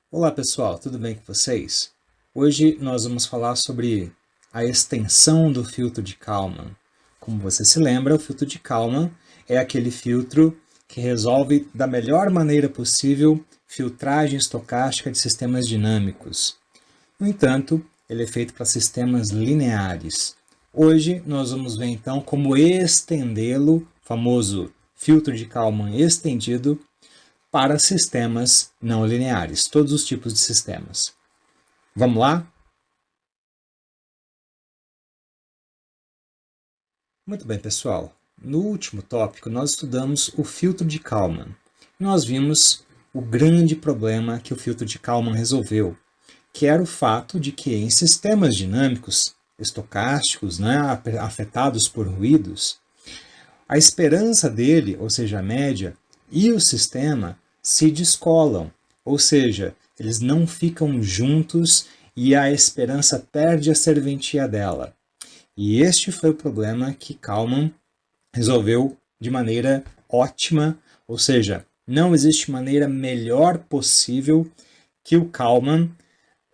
Olá pessoal, tudo bem com vocês? Hoje nós vamos falar sobre a extensão do filtro de Kalman. Como você se lembra, o filtro de Kalman é aquele filtro que resolve da melhor maneira possível filtragem estocástica de sistemas dinâmicos. No entanto, ele é feito para sistemas lineares. Hoje nós vamos ver então como estendê-lo, famoso filtro de Kalman estendido, para sistemas não lineares, todos os tipos de sistemas. Vamos lá? Muito bem, pessoal. No último tópico, nós estudamos o filtro de Kalman. Nós vimos o grande problema que o filtro de Kalman resolveu, que era o fato de que em sistemas dinâmicos, estocásticos, afetados por ruídos, a esperança dele, ou seja, a média, e o sistema se descolam, ou seja, eles não ficam juntos e a esperança perde a serventia dela. E este foi o problema que Kalman resolveu de maneira ótima, ou seja, não existe maneira melhor possível que o Kalman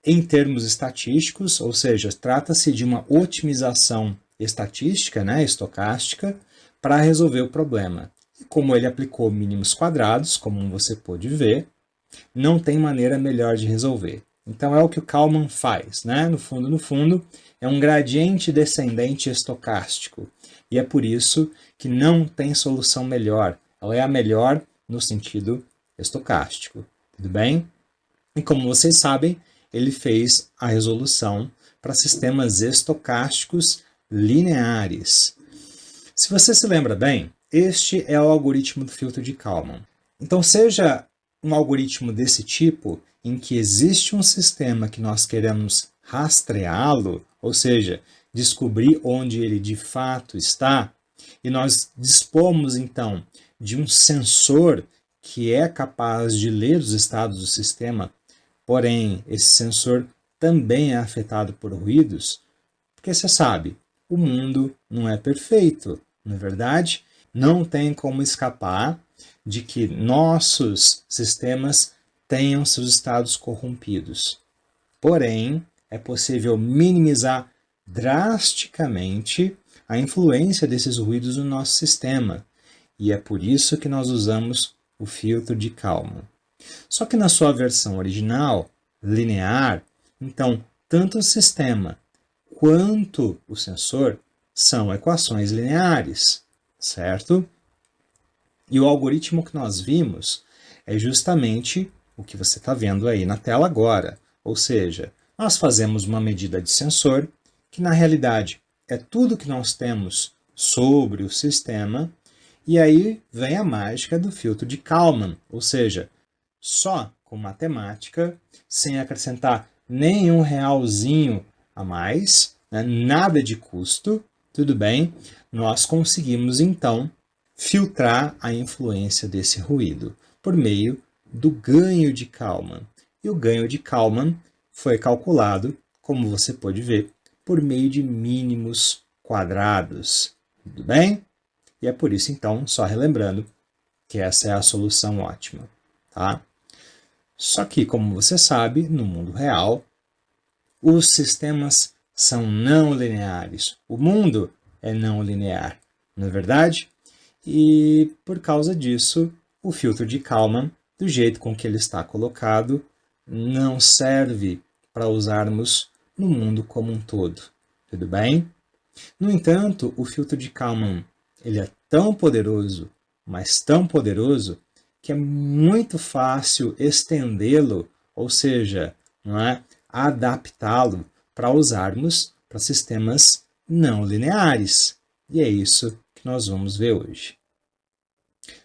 em termos estatísticos, ou seja, trata-se de uma otimização estatística, estocástica, para resolver o problema. E como ele aplicou mínimos quadrados, como você pôde ver, não tem maneira melhor de resolver. Então é o que o Kalman faz, No fundo, é um gradiente descendente estocástico. E é por isso que não tem solução melhor. Ela é a melhor no sentido estocástico. Tudo bem? E como vocês sabem, ele fez a resolução para sistemas estocásticos lineares. Se você se lembra bem, este é o algoritmo do filtro de Kalman. Então, seja um algoritmo desse tipo, em que existe um sistema que nós queremos rastreá-lo, ou seja, descobrir onde ele de fato está, e nós dispomos então de um sensor que é capaz de ler os estados do sistema, porém esse sensor também é afetado por ruídos, porque você sabe, o mundo não é perfeito, não é verdade? Não tem como escapar de que nossos sistemas tenham seus estados corrompidos. Porém, é possível minimizar drasticamente a influência desses ruídos no nosso sistema. E é por isso que nós usamos o filtro de Kalman. Só que na sua versão original, linear, então, tanto o sistema quanto o sensor são equações lineares, certo? E o algoritmo que nós vimos é justamente o que você está vendo aí na tela agora. Ou seja, nós fazemos uma medida de sensor, que na realidade é tudo que nós temos sobre o sistema, e aí vem a mágica do filtro de Kalman, ou seja, só com matemática, sem acrescentar nenhum realzinho a mais, nada de custo, tudo bem, nós conseguimos então filtrar a influência desse ruído por meio do ganho de Kalman. E o ganho de Kalman foi calculado, como você pode ver, por meio de mínimos quadrados. Tudo bem? E é por isso, então, só relembrando, que essa é a solução ótima. Tá? Só que, como você sabe, no mundo real, os sistemas são não lineares. O mundo é não linear, não é verdade? E, por causa disso, o filtro de Kalman, do jeito com que ele está colocado, não serve para usarmos no mundo como um todo. Tudo bem? No entanto, o filtro de Kalman ele é tão poderoso, mas tão poderoso, que é muito fácil estendê-lo, ou seja, adaptá-lo para usarmos para sistemas não lineares. E é isso que nós vamos ver hoje.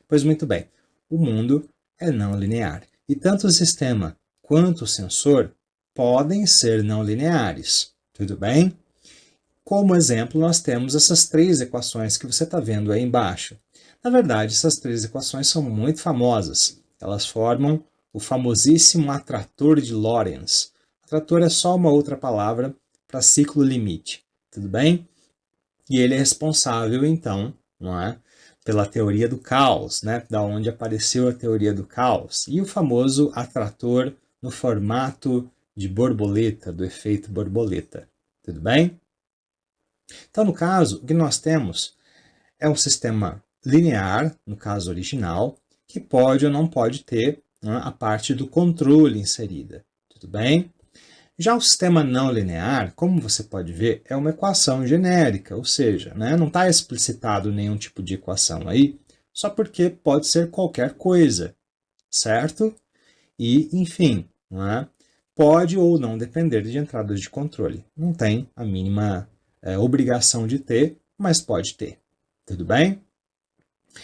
Pois muito bem, o mundo é não linear, e tanto o sistema quanto o sensor podem ser não lineares. Tudo bem? Como exemplo, nós temos essas três equações que você está vendo aí embaixo. Na verdade, essas três equações são muito famosas. Elas formam o famosíssimo atrator de Lorentz. Atrator é só uma outra palavra para ciclo limite. Tudo bem? E ele é responsável, então, pela teoria do caos, da onde apareceu a teoria do caos. E o famoso atrator no formato de borboleta, do efeito borboleta. Tudo bem? Então, no caso, o que nós temos é um sistema linear, no caso original, que pode ou não pode ter, né, a parte do controle inserida. Tudo bem? Já o sistema não linear, como você pode ver, é uma equação genérica, ou seja, né, não está explicitado nenhum tipo de equação aí, só porque pode ser qualquer coisa, certo? E, enfim, né, pode ou não depender de entradas de controle. Não tem a mínima obrigação de ter, mas pode ter. Tudo bem?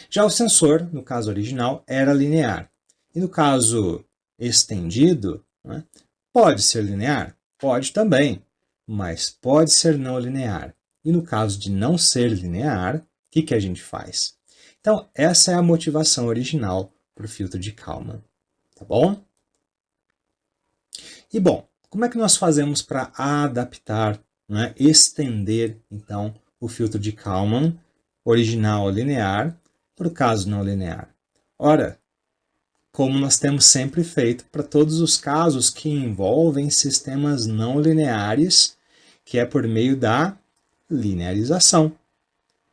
Já o sensor, no caso original, era linear. E no caso estendido, né, pode ser linear? Pode também, mas pode ser não linear. E no caso de não ser linear, o que a gente faz? Então, essa é a motivação original para o filtro de Kalman. Tá bom? E bom, como é que nós fazemos para adaptar, né, estender, então, o filtro de Kalman original linear para o caso não linear? Ora, como nós temos sempre feito para todos os casos que envolvem sistemas não lineares, que é por meio da linearização.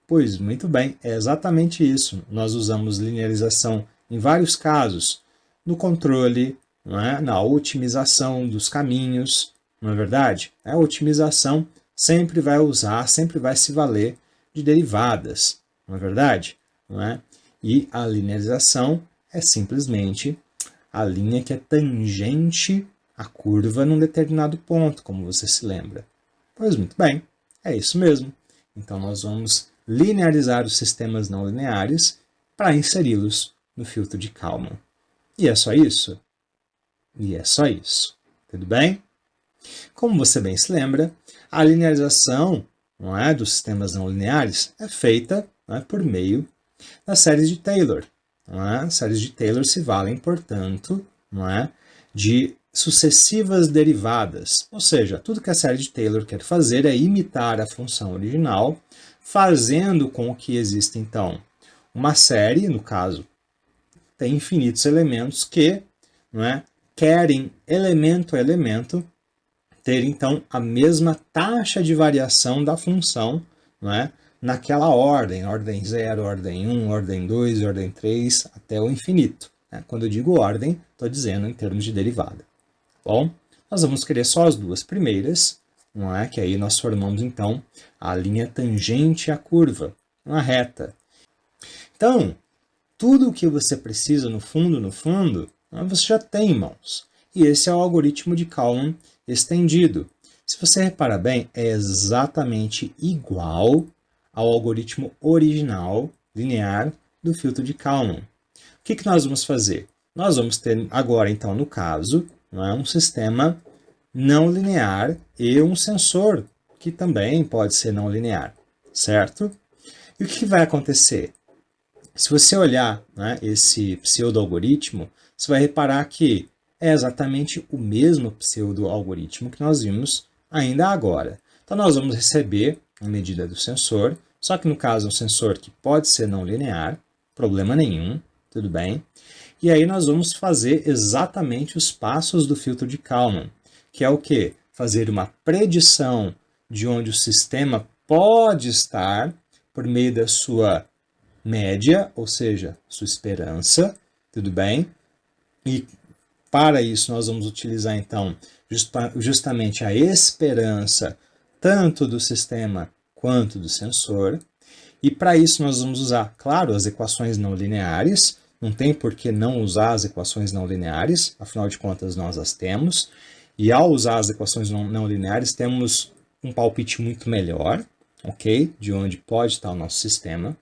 Pois, muito bem, é exatamente isso. Nós usamos linearização em vários casos, no controle, não é? Na otimização dos caminhos, não é verdade? A otimização sempre vai se valer de derivadas, não é verdade? Não é? E a linearização é simplesmente a linha que é tangente à curva num determinado ponto, como você se lembra. Pois muito bem, é isso mesmo. Então nós vamos linearizar os sistemas não lineares para inseri-los no filtro de Kalman. E é só isso? E é só isso. Tudo bem? Como você bem se lembra, a linearização, não é, dos sistemas não lineares é feita, não é, por meio das séries de Taylor. Não é? As séries de Taylor se valem, portanto, não é, de sucessivas derivadas. Ou seja, tudo que a série de Taylor quer fazer é imitar a função original, fazendo com que exista, então, uma série, no caso, tem infinitos elementos que, não é, querem, elemento a elemento, ter, então, a mesma taxa de variação da função, não é, naquela ordem 0, ordem 1, ordem 2, ordem 3, até o infinito. Né? Quando eu digo ordem, estou dizendo em termos de derivada. Bom, nós vamos querer só as duas primeiras, não é? Que aí nós formamos, então, a linha tangente à curva, uma reta. Então, tudo o que você precisa, no fundo, você já tem em mãos. E esse é o algoritmo de Kalman estendido. Se você reparar bem, é exatamente igual ao algoritmo original, linear, do filtro de Kalman. O que nós vamos fazer? Nós vamos ter agora, então, no caso, não é, um sistema não linear e um sensor, que também pode ser não linear, certo? E o que vai acontecer? Se você olhar, né, esse pseudo-algoritmo, você vai reparar que é exatamente o mesmo pseudo-algoritmo que nós vimos ainda agora. Então, nós vamos receber a medida do sensor, só que no caso é um sensor que pode ser não linear, problema nenhum, tudo bem? E aí nós vamos fazer exatamente os passos do filtro de Kalman, que é o quê? Fazer uma predição de onde o sistema pode estar por meio da sua média, ou seja, sua esperança, tudo bem? E para isso nós vamos utilizar então justamente a esperança tanto do sistema quanto do sensor. E para isso nós vamos usar, claro, as equações não lineares. Não tem por que não usar as equações não lineares, afinal de contas nós as temos. E ao usar as equações não lineares, temos um palpite muito melhor, ok? De onde pode estar o nosso sistema.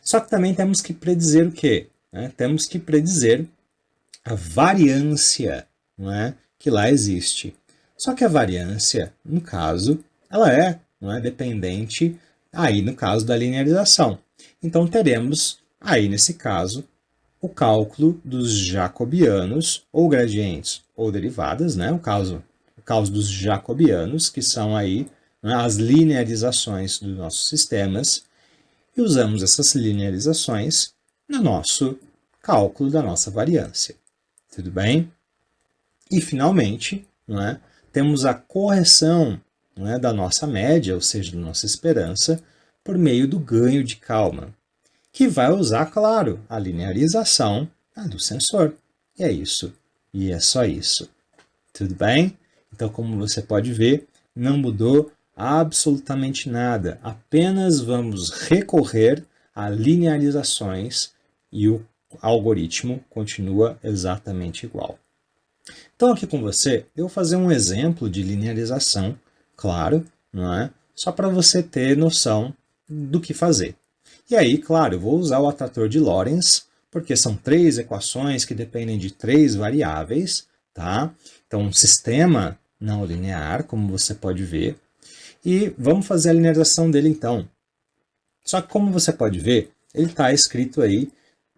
Só que também temos que predizer o quê? Temos que predizer a variância, não é, que lá existe. Só que a variância, no caso, ela não é dependente, aí no caso da linearização. Então teremos, aí nesse caso, o cálculo dos jacobianos, ou gradientes, ou derivadas, né? o caso dos jacobianos, que são aí, né, as linearizações dos nossos sistemas, e usamos essas linearizações no nosso cálculo da nossa variância. Tudo bem? E, finalmente, não é, temos a correção, não é, da nossa média, ou seja, da nossa esperança, por meio do ganho de Kalman, que vai usar, claro, a linearização do sensor. E é isso. E é só isso. Tudo bem? Então, como você pode ver, não mudou absolutamente nada. Apenas vamos recorrer a linearizações e o algoritmo continua exatamente igual. Então, aqui com você, eu vou fazer um exemplo de linearização, claro, não é? Só para você ter noção do que fazer. E aí, claro, eu vou usar o atrator de Lorentz, porque são 3 equações que dependem de 3 variáveis, tá? Então, um sistema não linear, como você pode ver. E vamos fazer a linearização dele, então. Só que, como você pode ver, ele está escrito aí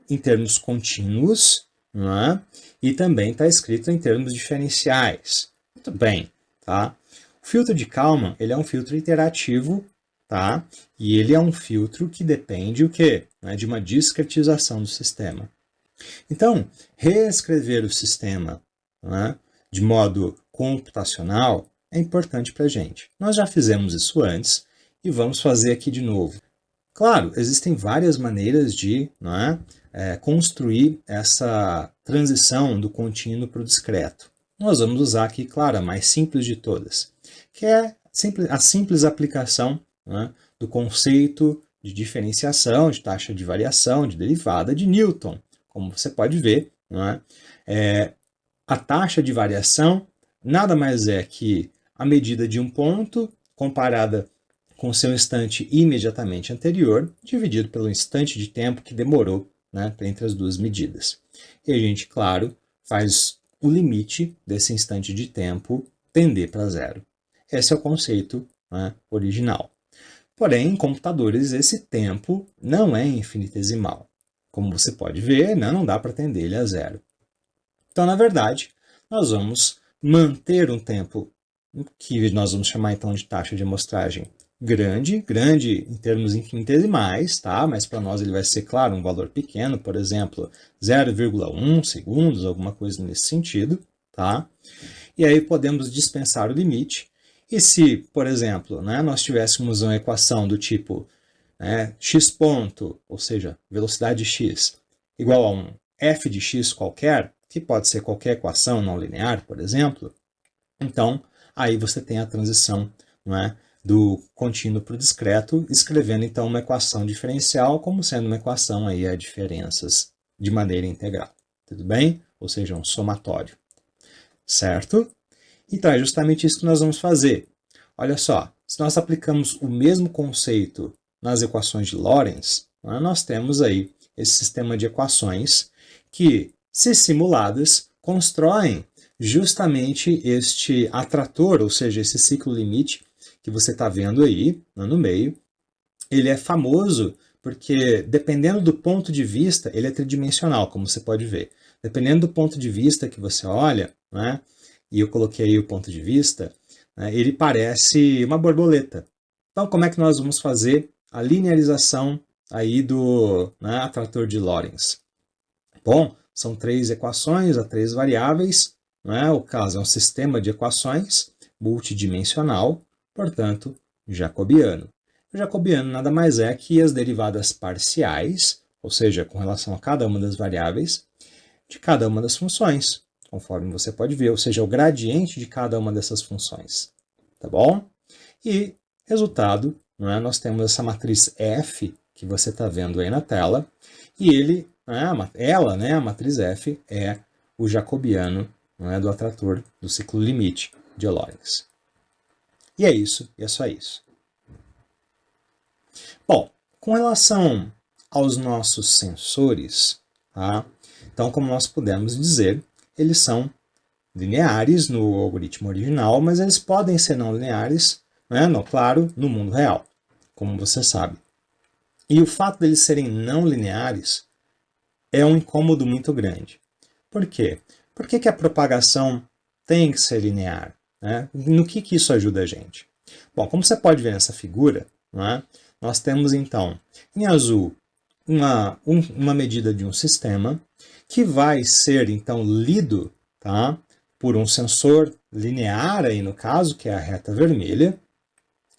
em termos contínuos, não é? E também está escrito em termos diferenciais. Muito bem, tá? O filtro de Kalman, ele é um filtro iterativo, tá? E ele é um filtro que depende o quê? De uma discretização do sistema. Então, reescrever o sistema, né, de modo computacional é importante para a gente. Nós já fizemos isso antes e vamos fazer aqui de novo. Claro, existem várias maneiras de construir essa transição do contínuo para o discreto. Nós vamos usar aqui, claro, a mais simples de todas, que é a simples aplicação do conceito de diferenciação, de taxa de variação, de derivada de Newton. Como você pode ver, a taxa de variação nada mais é que a medida de um ponto comparada com seu instante imediatamente anterior, dividido pelo instante de tempo que demorou entre as duas medidas. E a gente, claro, faz o limite desse instante de tempo tender para zero. Esse é o conceito original. Porém, em computadores, esse tempo não é infinitesimal. Como você pode ver, não dá para tender ele a zero. Então, na verdade, nós vamos manter um tempo que nós vamos chamar então de taxa de amostragem grande em termos infinitesimais, tá? Mas para nós ele vai ser, claro, um valor pequeno, por exemplo, 0,1 segundos, alguma coisa nesse sentido, tá? E aí podemos dispensar o limite. E se, por exemplo, nós tivéssemos uma equação do tipo x ponto, ou seja, velocidade x, igual a um f de x qualquer, que pode ser qualquer equação não linear, por exemplo, então aí você tem a transição do contínuo para o discreto, escrevendo então uma equação diferencial como sendo uma equação aí a diferenças de maneira integral. Tudo bem? Ou seja, um somatório. Certo? Então é justamente isso que nós vamos fazer. Olha só, se nós aplicamos o mesmo conceito nas equações de Lorentz, nós temos aí esse sistema de equações que, se simuladas, constroem justamente este atrator, ou seja, esse ciclo limite que você está vendo aí no meio. Ele é famoso porque, dependendo do ponto de vista, ele é tridimensional, como você pode ver. Dependendo do ponto de vista que você olha, e eu coloquei aí o ponto de vista, ele parece uma borboleta. Então, como é que nós vamos fazer a linearização aí do atrator de Lorentz? Bom, são 3 equações a 3 variáveis, o caso é um sistema de equações multidimensional, portanto, jacobiano. O jacobiano nada mais é que as derivadas parciais, ou seja, com relação a cada uma das variáveis, de cada uma das funções, conforme você pode ver, ou seja, o gradiente de cada uma dessas funções. Tá bom? E, resultado, nós temos essa matriz F, que você está vendo aí na tela, e a matriz F, é o jacobiano do atrator do ciclo limite de Lorentz. E é isso, e é só isso. Bom, com relação aos nossos sensores, tá? Então, como nós pudemos dizer, eles são lineares no algoritmo original, mas eles podem ser não lineares, claro, no mundo real, como você sabe. E o fato deles serem não lineares é um incômodo muito grande. Por quê? Por que a propagação tem que ser linear? No que isso ajuda a gente? Bom, como você pode ver nessa figura, nós temos então, em azul, uma medida de um sistema que vai ser então lido, tá, por um sensor linear, aí no caso, que é a reta vermelha,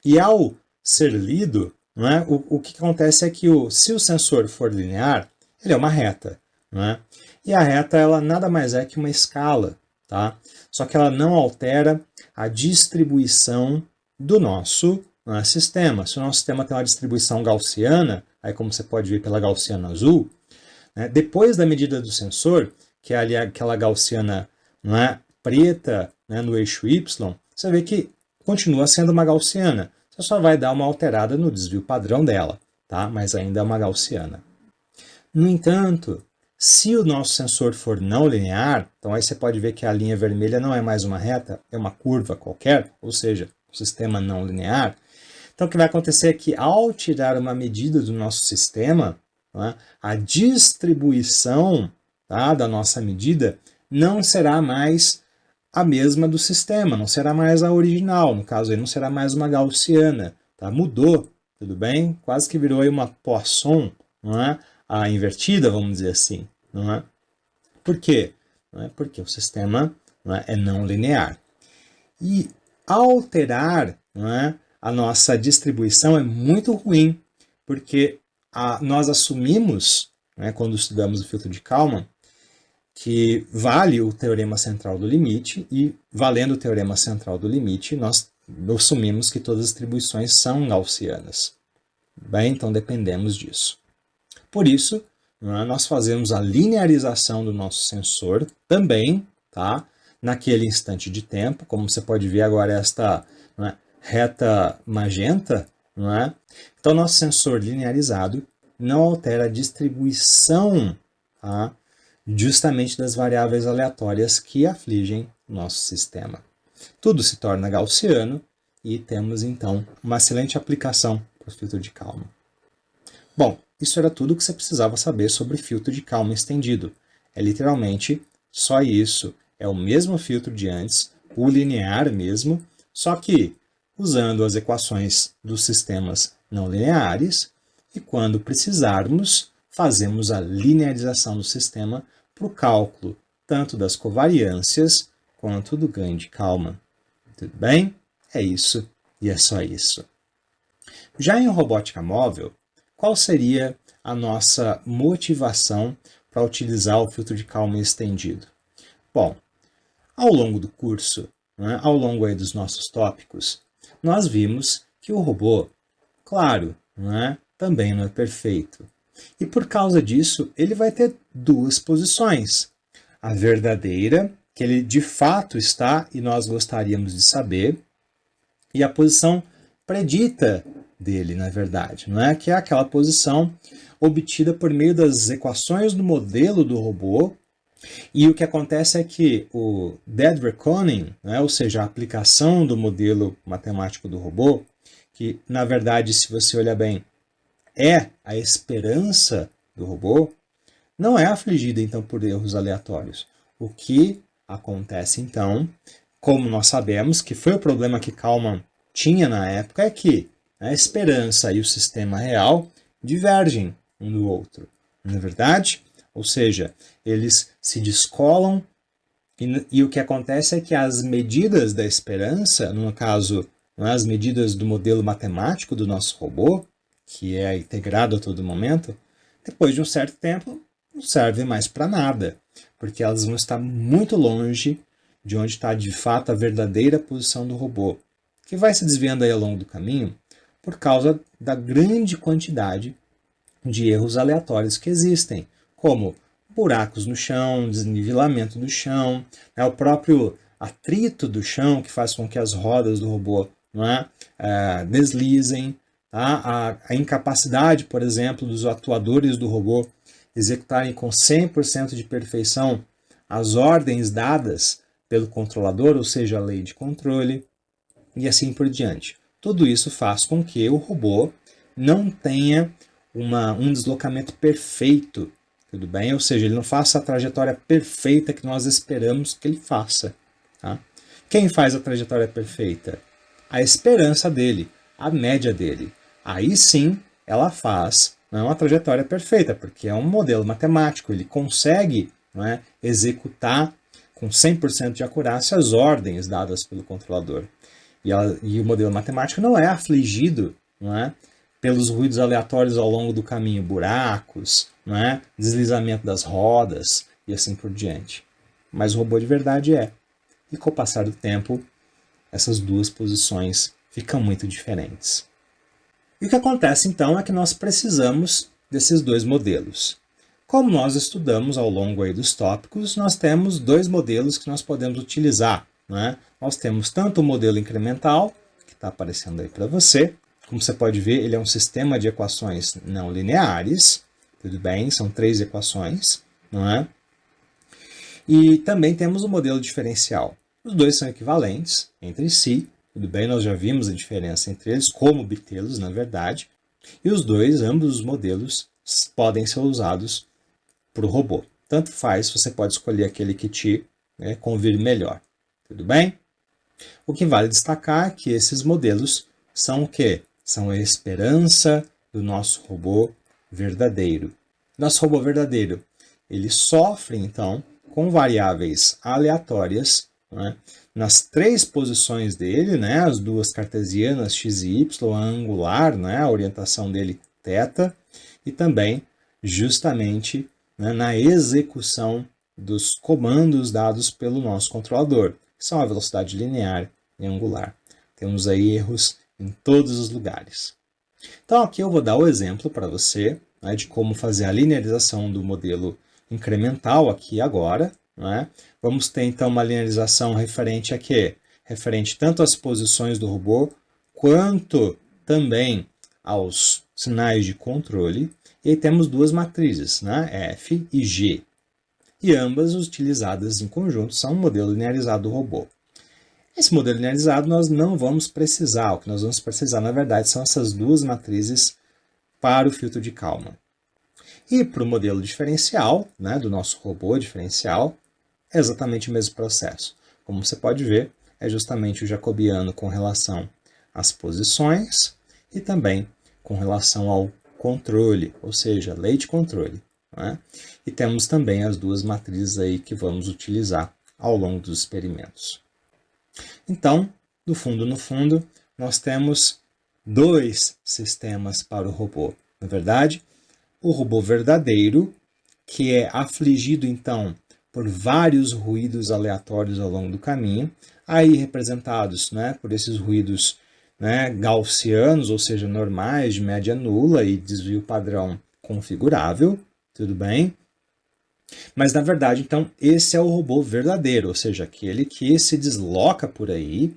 e ao ser lido, não é, o que acontece é que se o sensor for linear, ele é uma reta. Não é? E a reta ela nada mais é que uma escala, tá? Só que ela não altera a distribuição do nosso sistema. Se o nosso sistema tem uma distribuição gaussiana, aí como você pode ver pela gaussiana azul, né, depois da medida do sensor, que é ali aquela gaussiana, não é, preta, né, no eixo Y, você vê que continua sendo uma gaussiana. Você só vai dar uma alterada no desvio padrão dela, tá? Mas ainda é uma gaussiana. No entanto, se o nosso sensor for não linear, então aí você pode ver que a linha vermelha não é mais uma reta, é uma curva qualquer, ou seja, o sistema não linear. Então o que vai acontecer é que ao tirar uma medida do nosso sistema, né, a distribuição, tá, da nossa medida não será mais a mesma do sistema, não será mais a original, no caso aí não será mais uma gaussiana, tá? Mudou, tudo bem? Quase que virou aí uma Poisson, não é? A invertida, vamos dizer assim, não é? Por quê? Não é? Porque o sistema é não linear. E alterar, não é, a nossa distribuição é muito ruim, porque nós assumimos, né, quando estudamos o filtro de Kalman, que vale o teorema central do limite, e valendo o teorema central do limite, nós assumimos que todas as distribuições são gaussianas. Bem, então dependemos disso. Por isso, nós fazemos a linearização do nosso sensor também, tá, naquele instante de tempo, como você pode ver agora esta reta magenta, não é? Então, nosso sensor linearizado não altera a distribuição, tá, justamente das variáveis aleatórias que afligem o nosso sistema. Tudo se torna gaussiano e temos, então, uma excelente aplicação para o filtro de Kalman. Bom, isso era tudo o que você precisava saber sobre filtro de Kalman estendido. É literalmente só isso. É o mesmo filtro de antes, o linear mesmo, só que usando as equações dos sistemas não lineares, e quando precisarmos, fazemos a linearização do sistema para o cálculo tanto das covariâncias quanto do ganho de Kalman. Tudo bem? É isso e é só isso. Já em robótica móvel, qual seria a nossa motivação para utilizar o filtro de Kalman estendido? Bom, ao longo do curso, né, ao longo aí dos nossos tópicos, nós vimos que o robô, claro, né, também não é perfeito. E por causa disso, ele vai ter duas posições. A verdadeira, que ele de fato está e nós gostaríamos de saber, e a posição predita dele, na verdade, não é? Que é aquela posição obtida por meio das equações do modelo do robô. E o que acontece é que o dead reckoning, né, ou seja, a aplicação do modelo matemático do robô, que na verdade, se você olhar bem, é a esperança do robô, não é afligida então por erros aleatórios. O que acontece então, como nós sabemos que foi o problema que Kalman tinha na época, é que a esperança e o sistema real divergem um do outro. Não é verdade? Ou seja, eles se descolam e o que acontece é que as medidas da esperança, no caso, as medidas do modelo matemático do nosso robô, que é integrado a todo momento, depois de um certo tempo, não servem mais para nada, porque elas vão estar muito longe de onde está de fato a verdadeira posição do robô, que vai se desviando aí ao longo do caminho por causa da grande quantidade de erros aleatórios que existem, como buracos no chão, desnivelamento do chão, o próprio atrito do chão que faz com que as rodas do robô deslizem, tá? A incapacidade, por exemplo, dos atuadores do robô executarem com 100% de perfeição as ordens dadas pelo controlador, ou seja, a lei de controle, e assim por diante. Tudo isso faz com que o robô não tenha um deslocamento perfeito, tudo bem? Ou seja, ele não faça a trajetória perfeita que nós esperamos que ele faça. Tá? Quem faz a trajetória perfeita? A esperança dele, a média dele. Aí sim, ela faz uma trajetória perfeita, porque é um modelo matemático, ele consegue executar com 100% de acurácia as ordens dadas pelo controlador. E o modelo matemático não é afligido, não é, pelos ruídos aleatórios ao longo do caminho, buracos, não é, deslizamento das rodas e assim por diante. Mas o robô de verdade é. E com o passar do tempo, essas duas posições ficam muito diferentes. E o que acontece então é que nós precisamos desses dois modelos. Como nós estudamos ao longo aí dos tópicos, nós temos dois modelos que nós podemos utilizar, né? Nós temos tanto o modelo incremental, que está aparecendo aí para você, como você pode ver, ele é um sistema de equações não lineares, tudo bem? São 3 equações, não é? E também temos o modelo diferencial. Os dois são equivalentes entre si, tudo bem? Nós já vimos a diferença entre eles, como obtê-los, na verdade. E os dois, ambos os modelos, podem ser usados para o robô. Tanto faz, você pode escolher aquele que te convir melhor. Tudo bem? O que vale destacar é que esses modelos são o quê? São a esperança do nosso robô verdadeiro. Nosso robô verdadeiro, ele sofre, então, com variáveis aleatórias, né, nas 3 posições dele, né, as duas cartesianas x e y, a angular, né, a orientação dele θ, e também justamente, né, na execução dos comandos dados pelo nosso controlador, que são a velocidade linear e angular. Temos aí erros em todos os lugares. Então aqui eu vou dar o exemplo para você, né, de como fazer a linearização do modelo incremental aqui agora. Né? Vamos ter então uma linearização referente a quê? Referente tanto às posições do robô, quanto também aos sinais de controle. E aí temos duas matrizes, né? F e G. E ambas utilizadas em conjunto são um modelo linearizado do robô. Esse modelo linearizado nós não vamos precisar. O que nós vamos precisar, na verdade, são essas duas matrizes para o filtro de Kalman. E para o modelo diferencial, né, do nosso robô diferencial, é exatamente o mesmo processo. Como você pode ver, é justamente o jacobiano com relação às posições e também com relação ao controle, ou seja, lei de controle. Né? E temos também as duas matrizes aí que vamos utilizar ao longo dos experimentos. Então, no fundo, nós temos 2 sistemas para o robô. Na verdade, o robô verdadeiro, que é afligido, então, por vários ruídos aleatórios ao longo do caminho, aí representados, né, por esses ruídos, né, gaussianos, ou seja, normais, de média nula e desvio padrão configurável, tudo bem? Mas, na verdade, então, esse é o robô verdadeiro, ou seja, aquele que se desloca por aí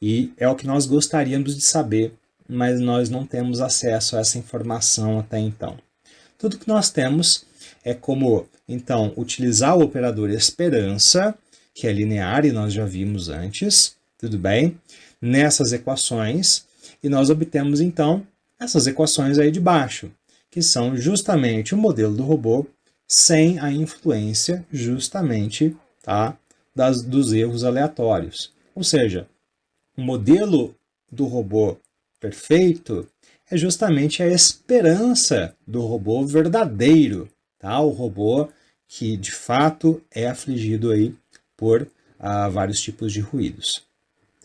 e é o que nós gostaríamos de saber, mas nós não temos acesso a essa informação até então. Tudo que nós temos é como, então, utilizar o operador esperança, que é linear e nós já vimos antes, tudo bem? Nessas equações, e nós obtemos, então, essas equações aí de baixo, que são justamente o modelo do robô sem a influência, justamente, tá, dos erros aleatórios. Ou seja, o modelo do robô perfeito é justamente a esperança do robô verdadeiro, tá? O robô que de fato é afligido aí por vários tipos de ruídos.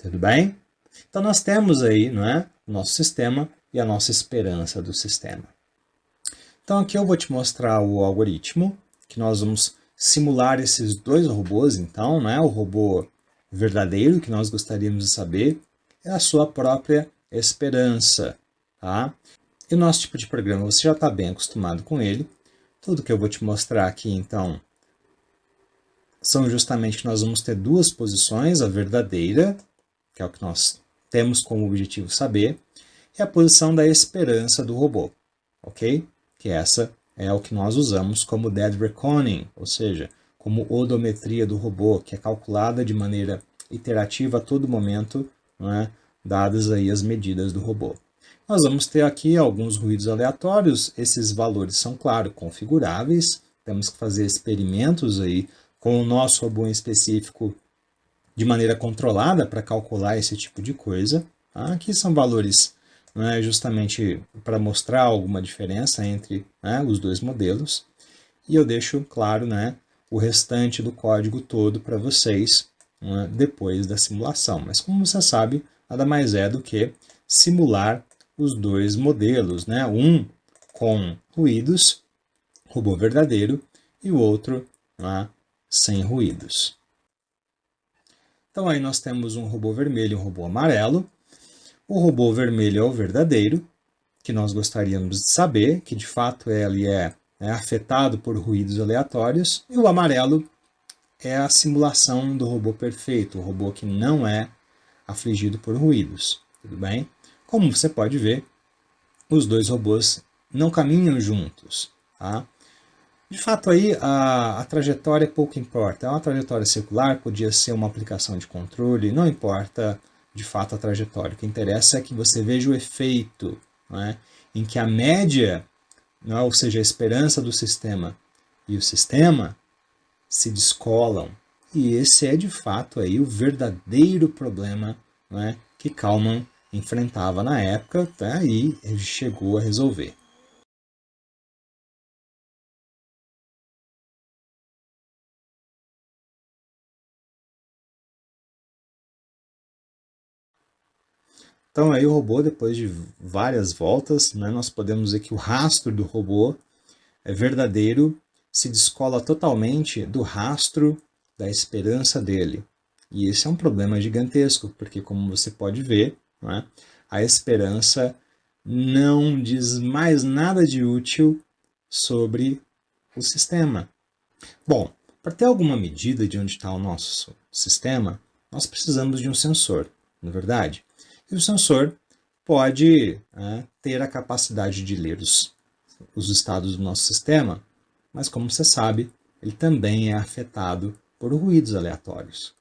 Tudo bem? Então nós temos aí, não é, o nosso sistema e a nossa esperança do sistema. Então aqui eu vou te mostrar o algoritmo que nós vamos simular esses dois robôs, então, né? O robô verdadeiro que nós gostaríamos de saber é a sua própria esperança, tá? E o nosso tipo de programa, você já está bem acostumado com ele. Tudo que eu vou te mostrar aqui, então, são justamente que nós vamos ter 2 posições, a verdadeira, que é o que nós temos como objetivo saber, e a posição da esperança do robô, ok? Que essa é o que nós usamos como dead reckoning, ou seja, como odometria do robô, que é calculada de maneira iterativa a todo momento, não é? Dadas aí as medidas do robô. Nós vamos ter aqui alguns ruídos aleatórios, esses valores são, claro, configuráveis, temos que fazer experimentos aí com o nosso robô em específico de maneira controlada para calcular esse tipo de coisa. Tá? Aqui são valores, né, justamente para mostrar alguma diferença entre, né, os dois modelos. E eu deixo claro, né, o restante do código todo para vocês, né, depois da simulação. Mas como você sabe, nada mais é do que simular os dois modelos, né? Um com ruídos, robô verdadeiro, e o outro, né, sem ruídos. Então aí nós temos um robô vermelho e um robô amarelo. O robô vermelho é o verdadeiro, que nós gostaríamos de saber, que de fato ele é afetado por ruídos aleatórios, e o amarelo é a simulação do robô perfeito, o robô que não é afligido por ruídos, tudo bem? Como você pode ver, os dois robôs não caminham juntos, tá? De fato, aí a trajetória pouco importa. É uma trajetória circular, podia ser uma aplicação de controle, não importa de fato a trajetória. O que interessa é que você veja o efeito, né, em que a média, né, ou seja, a esperança do sistema e o sistema se descolam. E esse é de fato aí o verdadeiro problema, né, que Kalman enfrentava na época, tá, e chegou a resolver. Então aí o robô, depois de várias voltas, né, nós podemos ver que o rastro do robô é verdadeiro, se descola totalmente do rastro da esperança dele. E esse é um problema gigantesco, porque como você pode ver, né, a esperança não diz mais nada de útil sobre o sistema. Bom, para ter alguma medida de onde está o nosso sistema, nós precisamos de um sensor, não é verdade? E o sensor pode ter a capacidade de ler os estados do nosso sistema, mas como você sabe, ele também é afetado por ruídos aleatórios.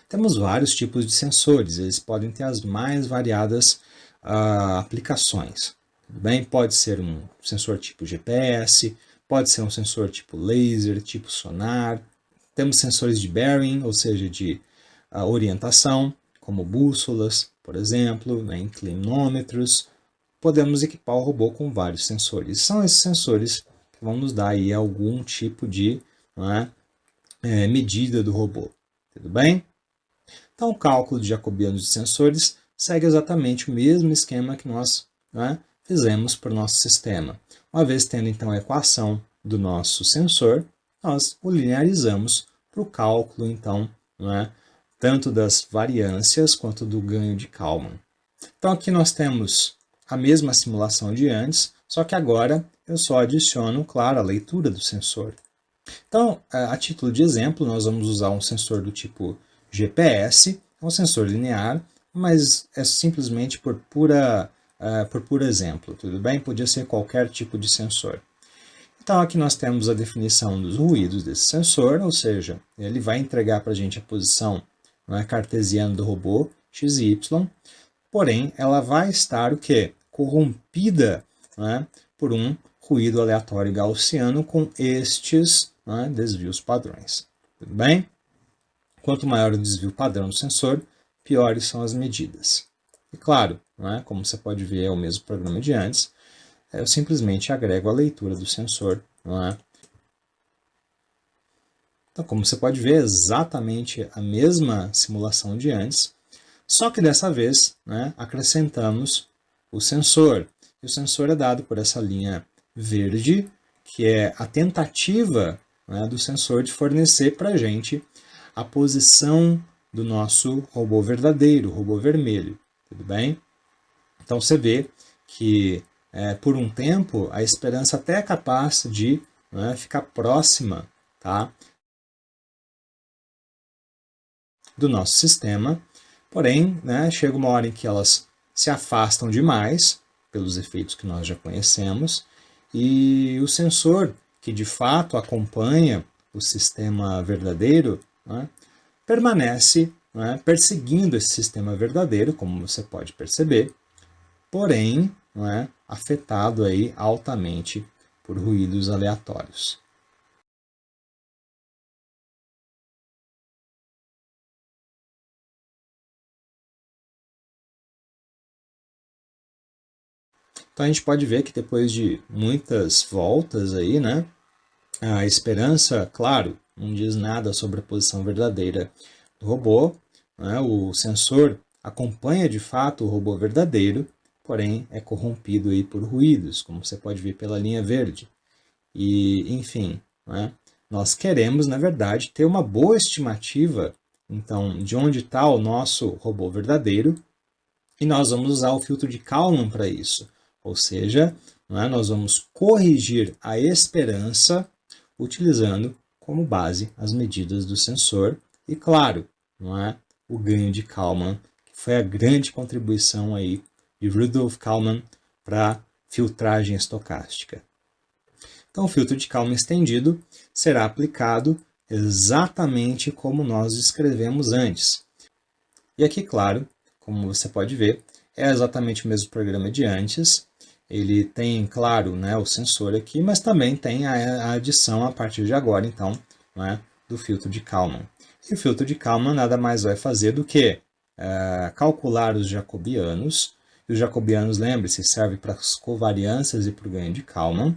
Temos vários tipos de sensores, eles podem ter as mais variadas aplicações. Tudo bem? Pode ser um sensor tipo GPS, pode ser um sensor tipo laser, tipo sonar. Temos sensores de bearing, ou seja, de orientação, como bússolas, por exemplo, né, inclinômetros. Podemos equipar o robô com vários sensores. São esses sensores que vão nos dar aí algum tipo de medida do robô. Tudo bem? Então, o cálculo de jacobianos de sensores segue exatamente o mesmo esquema que nós fizemos para o nosso sistema. Uma vez tendo, então, a equação do nosso sensor, nós o linearizamos para o cálculo, então, tanto das variâncias quanto do ganho de Kalman. Então, aqui nós temos a mesma simulação de antes, só que agora eu só adiciono, claro, a leitura do sensor. Então, a título de exemplo, nós vamos usar um sensor do tipo GPS, é um sensor linear, mas é simplesmente por puro exemplo, tudo bem? Podia ser qualquer tipo de sensor. Então, aqui nós temos a definição dos ruídos desse sensor, ou seja, ele vai entregar para a gente a posição cartesiana do robô, x e y, porém, ela vai estar o quê? Corrompida por um ruído aleatório gaussiano com estes desvios padrões. Tudo bem? Quanto maior o desvio padrão do sensor, piores são as medidas. E claro, como você pode ver, é o mesmo programa de antes, eu simplesmente agrego a leitura do sensor. Então, como você pode ver, é exatamente a mesma simulação de antes, só que dessa vez acrescentamos o sensor. E o sensor é dado por essa linha verde, que é a tentativa do sensor de fornecer para a gente a posição do nosso robô verdadeiro, o robô vermelho. Tudo bem? Então você vê que por um tempo a esperança até é capaz de ficar próxima, tá, do nosso sistema, porém chega uma hora em que elas se afastam demais, pelos efeitos que nós já conhecemos, e o sensor que de fato acompanha o sistema verdadeiro permanece perseguindo esse sistema verdadeiro, como você pode perceber, porém afetado aí altamente por ruídos aleatórios. Então a gente pode ver que depois de muitas voltas aí, a esperança, claro, não diz nada sobre a posição verdadeira do robô, né? O sensor acompanha de fato o robô verdadeiro, porém é corrompido aí por ruídos, como você pode ver pela linha verde. E, enfim, né? Nós queremos, na verdade, ter uma boa estimativa, então, de onde está o nosso robô verdadeiro, e nós vamos usar o filtro de Kalman para isso. Ou seja, né, nós vamos corrigir a esperança utilizando como base as medidas do sensor e, claro, não é, o ganho de Kalman, que foi a grande contribuição aí de Rudolf Kalman para a filtragem estocástica. Então, o filtro de Kalman estendido será aplicado exatamente como nós descrevemos antes. E aqui, claro, como você pode ver, é exatamente o mesmo programa de antes. Ele tem, claro, né, o sensor aqui, mas também tem a adição a partir de agora, então, né, do filtro de Kalman. E o filtro de Kalman nada mais vai fazer do que calcular os jacobianos. E os jacobianos, lembre-se, serve para as covariâncias e para o ganho de Kalman.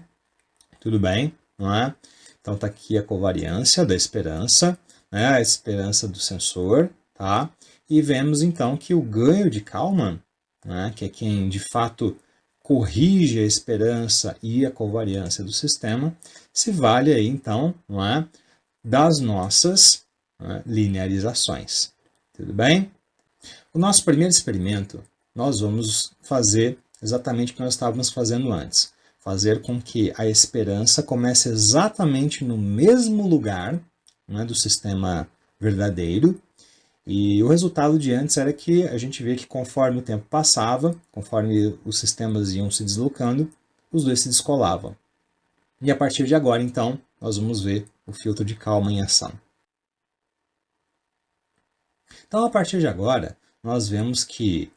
Tudo bem, não é? Então está aqui a covariância da esperança, né, a esperança do sensor, tá? E vemos então que o ganho de Kalman, né, que é quem de fato corrige a esperança e a covariância do sistema, se vale aí então, não é, das nossas, né, linearizações. Tudo bem? O nosso primeiro experimento, nós vamos fazer exatamente o que nós estávamos fazendo antes. Fazer com que a esperança comece exatamente no mesmo lugar, né, do sistema verdadeiro. E o resultado de antes era que a gente vê que conforme o tempo passava, conforme os sistemas iam se deslocando, os dois se descolavam. E a partir de agora, então, nós vamos ver o filtro de Kalman em ação. Então, a partir de agora, nós vemos que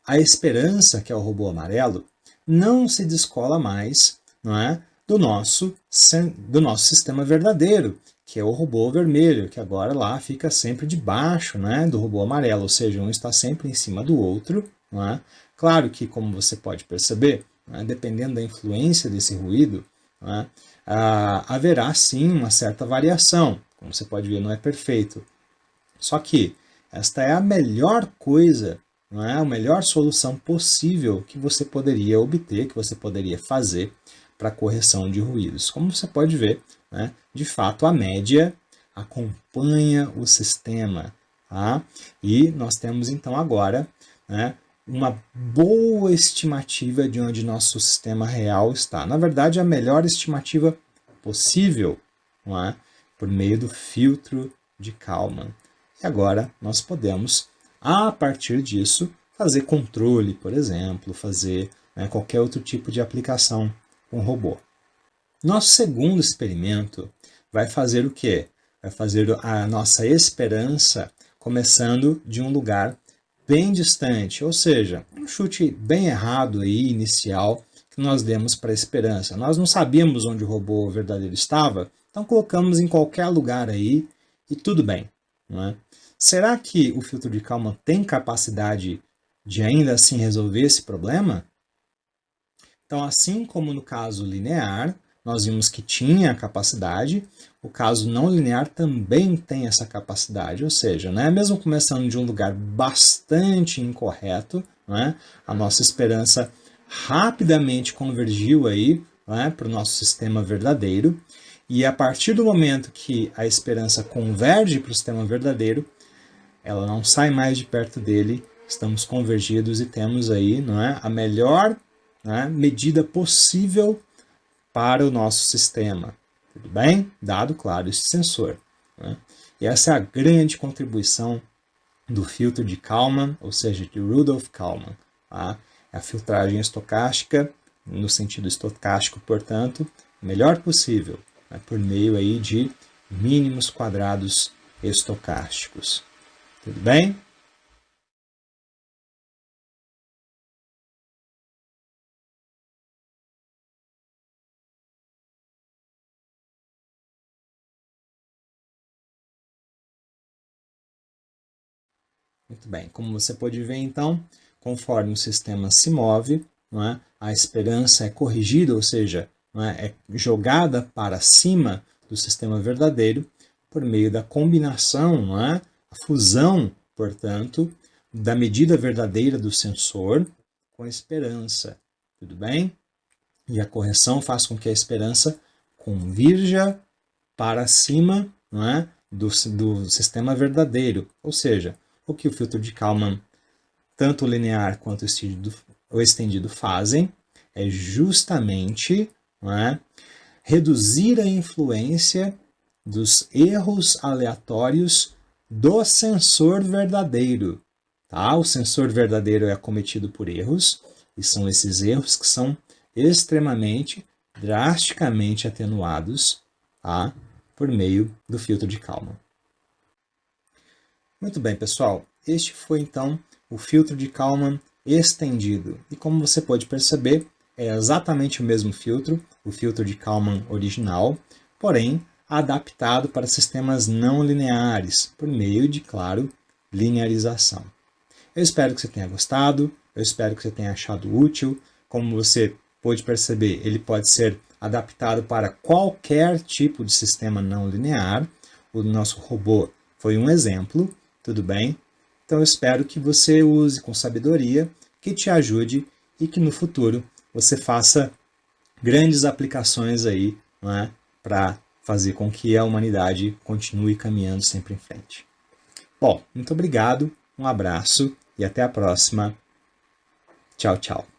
a esperança, que é o robô amarelo, não se descola mais, não é, do nosso sistema verdadeiro, que é o robô vermelho, que agora lá fica sempre debaixo, né, do robô amarelo, ou seja, um está sempre em cima do outro. Não é? Claro que, como você pode perceber, né, dependendo da influência desse ruído, não é, haverá sim uma certa variação. Como você pode ver, não é perfeito. Só que esta é a melhor coisa, não é? A melhor solução possível que você poderia obter, que você poderia fazer para correção de ruídos. Como você pode ver, né, de fato a média acompanha o sistema. Tá? E nós temos então agora, né, uma boa estimativa de onde nosso sistema real está. Na verdade, a melhor estimativa possível, não é? Por meio do filtro de Kalman. E agora nós podemos, a partir disso, fazer controle, por exemplo, fazer, né, qualquer outro tipo de aplicação com robô. Nosso segundo experimento vai fazer o quê? Vai fazer a nossa esperança começando de um lugar bem distante, ou seja, um chute bem errado aí, inicial, que nós demos para a esperança. Nós não sabíamos onde o robô verdadeiro estava, então colocamos em qualquer lugar aí e tudo bem. Não é? Será que o filtro de Kalman tem capacidade de ainda assim resolver esse problema? Então, assim como no caso linear, nós vimos que tinha a capacidade, o caso não linear também tem essa capacidade, ou seja, né, mesmo começando de um lugar bastante incorreto, né, a nossa esperança rapidamente convergiu aí, né, para o nosso sistema verdadeiro, e a partir do momento que a esperança converge para o sistema verdadeiro, ela não sai mais de perto dele, estamos convergidos e temos aí, não é, a melhor, né, medida possível para o nosso sistema. Tudo bem? Dado, claro, esse sensor. Né? E essa é a grande contribuição do filtro de Kalman, ou seja, de Rudolf Kalman. Tá? É a filtragem estocástica, no sentido estocástico, portanto, o melhor possível, né, por meio aí de mínimos quadrados estocásticos. Tudo bem? Muito bem. Como você pode ver, então, conforme o sistema se move, não é, a esperança é corrigida, ou seja, não é jogada para cima do sistema verdadeiro, por meio da combinação, não é? A fusão, portanto, da medida verdadeira do sensor com a esperança, tudo bem? E a correção faz com que a esperança convirja para cima, não é? do sistema verdadeiro, ou seja, o que o filtro de Kalman, tanto o linear quanto o estendido fazem, é justamente, não é? Reduzir a influência dos erros aleatórios do sensor verdadeiro. Tá? O sensor verdadeiro é acometido por erros, e são esses erros que são extremamente, drasticamente atenuados, tá? Por meio do filtro de Kalman. Muito bem, pessoal. Este foi, então, o filtro de Kalman estendido. E como você pode perceber, é exatamente o mesmo filtro, o filtro de Kalman original, porém adaptado para sistemas não lineares, por meio de, claro, linearização. Eu espero que você tenha gostado, eu espero que você tenha achado útil. Como você pode perceber, ele pode ser adaptado para qualquer tipo de sistema não linear. O nosso robô foi um exemplo, tudo bem? Então eu espero que você use com sabedoria, que te ajude e que no futuro você faça grandes aplicações aí, não é? Para fazer com que a humanidade continue caminhando sempre em frente. Bom, muito obrigado, um abraço e até a próxima. Tchau, tchau.